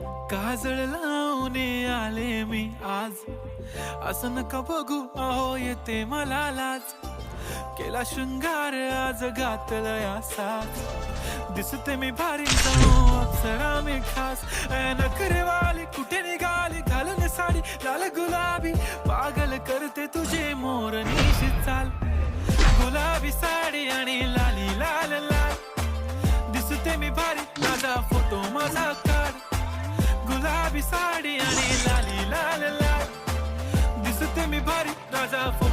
काजळ लावून आले मी आज, असं नका बघू अहो येते मला लाज. केला शृंगार आज घातला साज, दिसते मी भारी जाऊ अप्सरा मी खास. नखरेवाली कुठे निघाली घालून साडी लाल गुलाबी, पागल करते तुझे मोरनीशी चाल. गुलाबी साडी आणि लाली लाल लाल, दिसते मी भारी माझा फोटो माझा काढ. गुलाबी साडी आणि लाली लाल लाल, दिसते मी भारी माझा फोटो